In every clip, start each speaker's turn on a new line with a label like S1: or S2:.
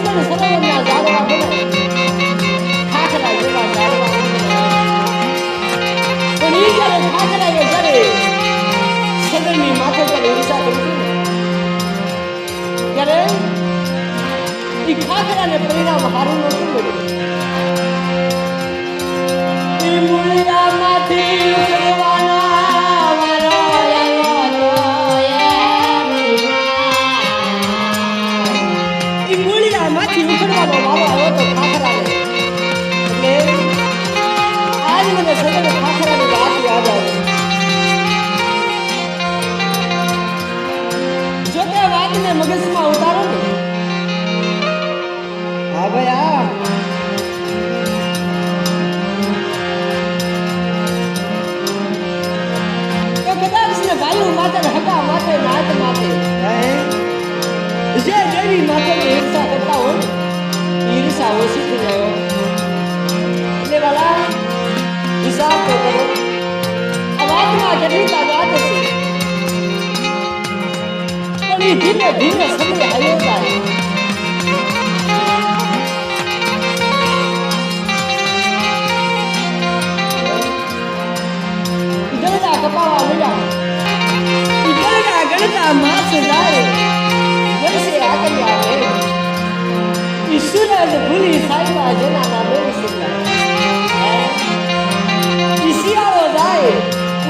S1: સદન સરોવરના ઝાડવા બને ખાખરા જેવા ઝાડવા પણ ઈ જ્યારે ખાખરા એ જ્યારે સદનની માથે જ્યારે ઈર્ષા કરી ત્યારે ઈ ખાખરાને પરિણામ હારું નહોતું મળ્યું. ઈ મૂળિયામાંથી ઉતરવાના વારો આવ્યો ઈ મૂળિયામાંથી ઉતરવાનો વારો આવ્યો તો ખાખરાને. એટલે આજ મને સદન ખાખરાની વાત યાદ આવી. જો તે વાતને મગજમાં ઉતારો ને હા ભાઈ હા તો કદાચ ને ભાઈઓ માટે હકા માટે નાત માટે જે દેવી માતે ઈર્ષા કરતા હોય ઈર્ષા ઓછી થઈ જાય. એટલે વાલા હિસાબ તો કરો આ વાતમાં કેટલી તાકાત છે પણ એ ધીમે ધીમે સમય હાલ્યો જાય. કપાવા મળ્યા ગણતા માસ જાય વર્ષે આગળ આવે ઈ સૂરજ ભૂલી સાહેબા જેના નામે ઈ શિયાળો જાય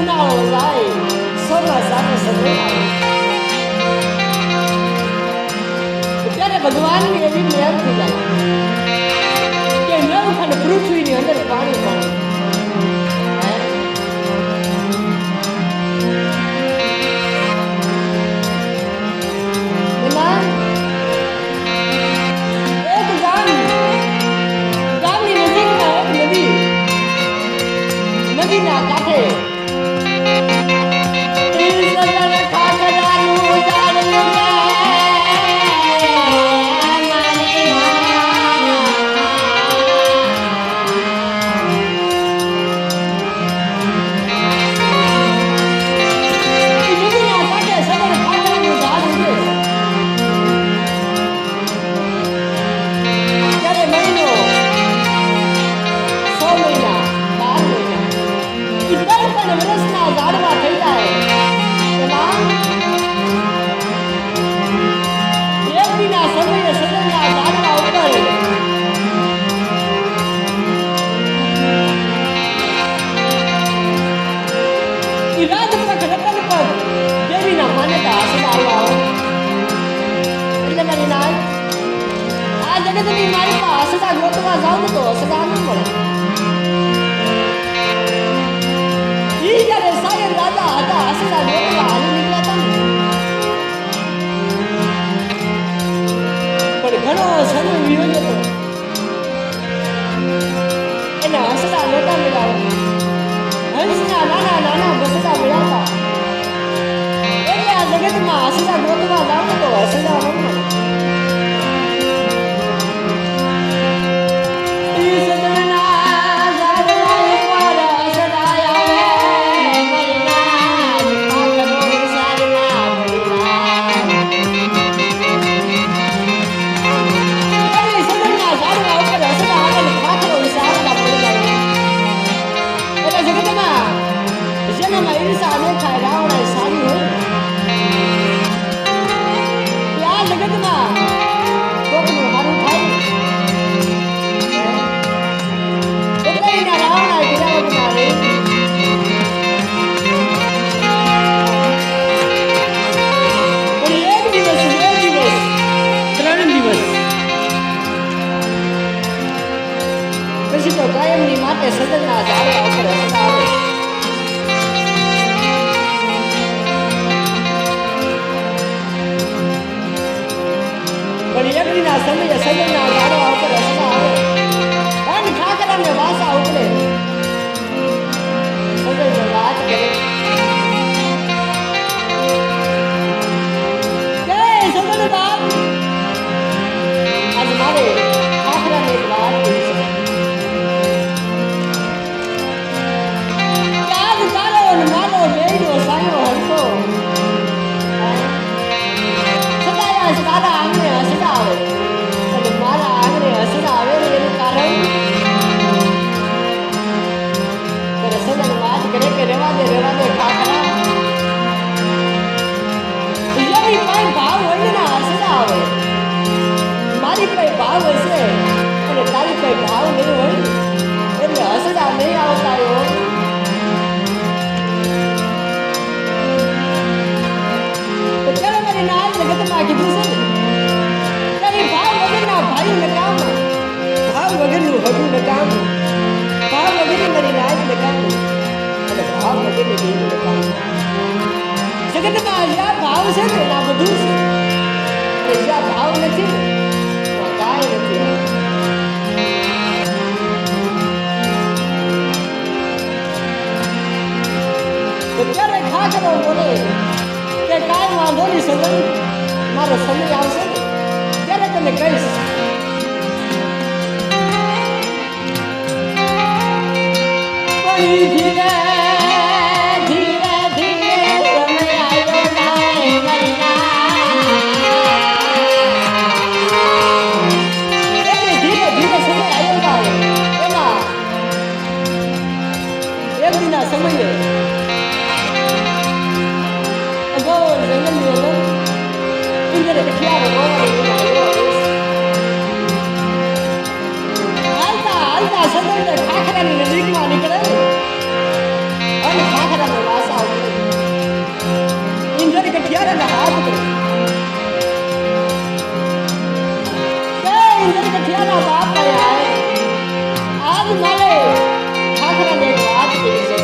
S1: ઉનાળો જાય સોના સાથે સમય આવે ત્યારે ભગવાનની એવી મહેર થઈ જાય કે નવખંડ પૃથ્વીની અંદર પાણી પાણી ઘણો સમય વિયો જતો એના હસતા નહોતા મળ્યા. હંસના નાના નાના બસતા મળ્યા એટલે આ જગતમાં હસતા ગોતવા જાવ તો હસતા રમવા સદનના ઝાડવા ઉપર હસતા આવે. પણ યજ્ઞના સમયે સદનના ઝાડવા ઉપર હસતા આવે અને ખાખરાને વાસા ઉપડે સદન વાત કરે કે સદન બાપ આજ મારે ખાખરાને એક વાત કરી છે. મારો બેનો સાયો હતો સદાયા દાદા આમને હસતા આવે અને ભાવ હશે અને તારી કઈ ભાવ નહીં હોય એટલે હસતા નહીં આવતા હોય. તો ત્યારે મારી ના જગતમાં કીધું છે ને કે ભાવ વગરના ભાઈ નકામ, ભાવ વગરનું હગું નકામ, ભાવ વગરની મારી નાજ નકામ અને ભાવ વગરની દેવી નકામ. જગતમાં જ્યાં ભાવ છે ને ત્યાં બધું છે અને જ્યાં ભાવ નથી ને ત્યાં કાંઈ નથી. તો ત્યારે ખાખરો બોલે કે કાંઈ વાંધો નહીં સદન, મારો સમય આવશે ને ત્યારે તને કહીશ. ધીરે ધીરે ધીરે સમય આવ્યો નાય એટલે ધીરે ધીરે સમય આવ્યો નાય એના એક દિના સમયે અગોર જંગલની અંદર ઇન્દ્ર કઠિયારો હાલતા હાલતા સદન ખાખરાની નજીકમાં નીકળે અને ખાખરાનો વાસા ઉતરે. ઇન્દ્ર કઠિયારાના હાથ પકડે. ઇન્દ્ર કઠિયારા બાપ આયા આજ મારે ખાખરાને એક વાત કરી છે.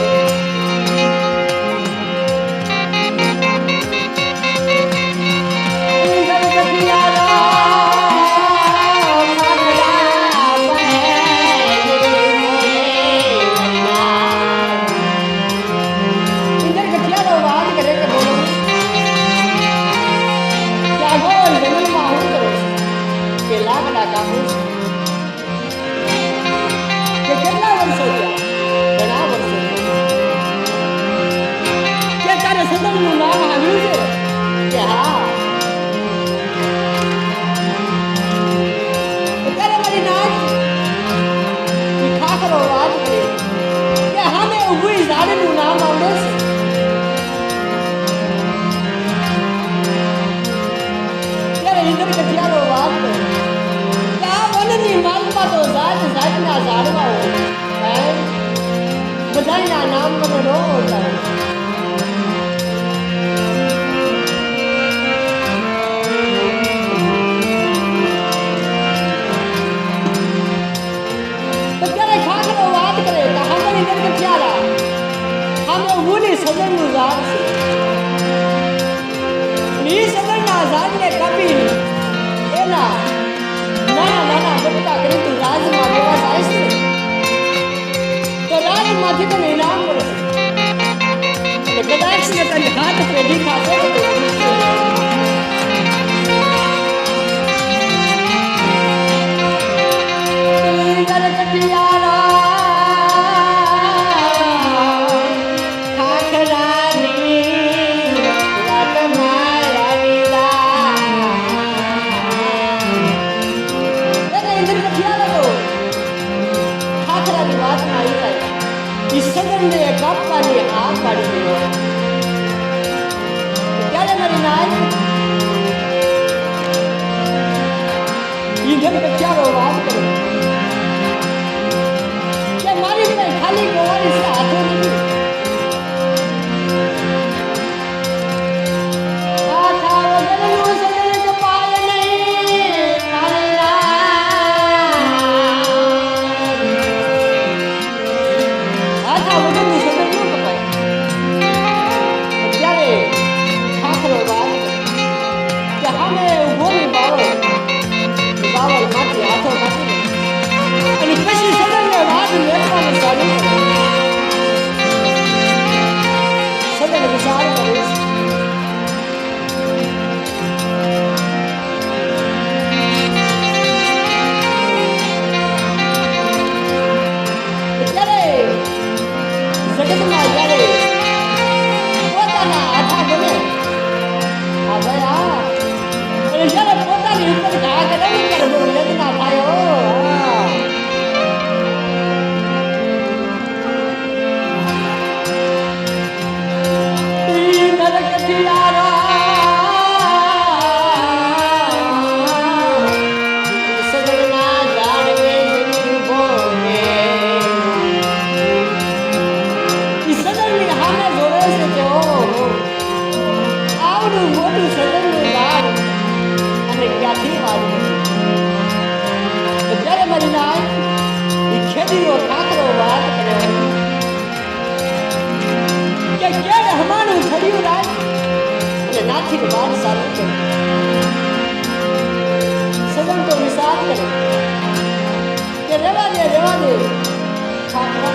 S1: ઇન્દ્ર કઠિયારા કેટલા વર્ષો થયા? ઘણા વર્ષો. કે તારે સદનનું નામ આવ્યું છે? કે હા. ત્યારે મારી નાચ ખાખરો વાત કરે કે હામે ઉભી ઝાડનું નામ આવડે છે. ત્યારે ઇન્દ્ર કઠિયારો વાત કરે વનની માલમાં તો જાત જાતના ઝાડવા હોય, બધાના નામ મને ન ઓળખાય. તો ત્યારે ખાખરો વાત કરે કે હામે ઇન્દ્ર કઠિયારા, હામે ઉભુની સદનનું ઝાડ છે. એ સદનના ઝાડને કાપી એના નાના નાના બટકા કરી તું રાજમાં લેવા જાય છે તો રાજમાંથી તને ઇનામ મળશે. કદાચ ને તને હાથ પેઢી ખાશે તો સદનને કાપવાની આ પાડી દીધો. ત્યારે મારી નાચ ઇન્દ્ર કઠિયારો વાત કરે કે મારી પાસે ખાલી ગોવાળી છે, હાથો નથી. હાથા વગરનું સદન કપાય નહીં મારી બાવળ માંથી હાથો કાઢી આથી વાત સારું કરે સદન તો વિચાર કરે કે રેવા દે ખાખરા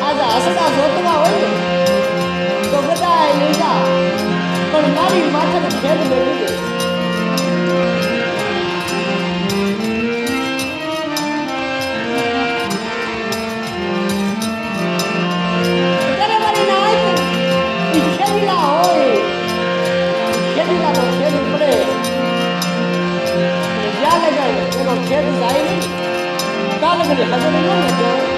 S1: આજ હસતા જોતવા હોય તો બધા લઈ જા પણ મારી માથે ખેદ મેળવી દે ખેત જાય નહીં કાલે ઘડી હજર ન હતો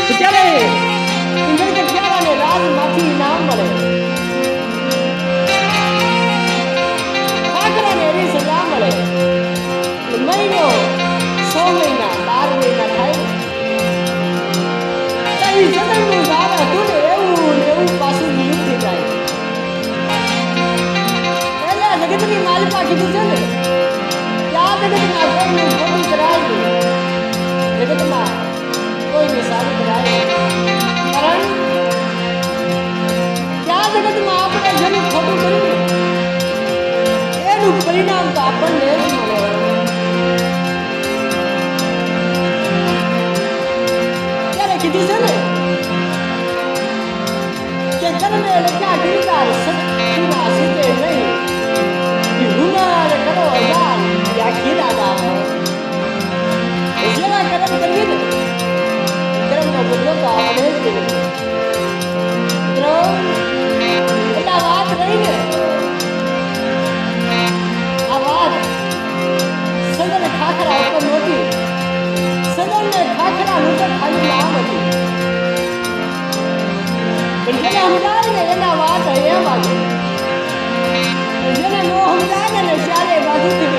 S1: ત્યારે ઇન્દ્ર કે ક્યારાને રાજમાંથી ઇનામ મળે, ઠાકરાને એવી સજા મળે. મહિનો 6 મહિના 12 મહિના થાય તો એ જન્મનું ઝાડ હતું ને એવું પાછું નિયુક્ત થઈ જાય. એટલે આ જગતની માલિકા કીધું છે ને કે આ જગતમાં કોઈનું ખોટું કરાય નહીં, જગતમાં કોઈને સારું કરાય નહીં. કારણ કે આ જગતમાં આપણે જેનું ખોટું કર્યું એનું પરિણામ તો આપણને જ મળે. કીધું છે ને કે કર્મે લખ્યા ગીરધાર સત્યના સીતે નહીં, હુનર કરો હજાર યા ખીરા દાવ. જેના કર્મ કરવી ને કર્મનો બદલો તો આપણે જ દેવો. એટલે આ વાત રહી ને, આ વાત સદન ખાખરા ઉપર નહોતી, સદનને ખાખરા નું તો ખાલી નામ હતું. પણ જેને સમજાય ને એના વાત એમ આવે, જેને ન સમજાય ને ત્યારે બાજુથી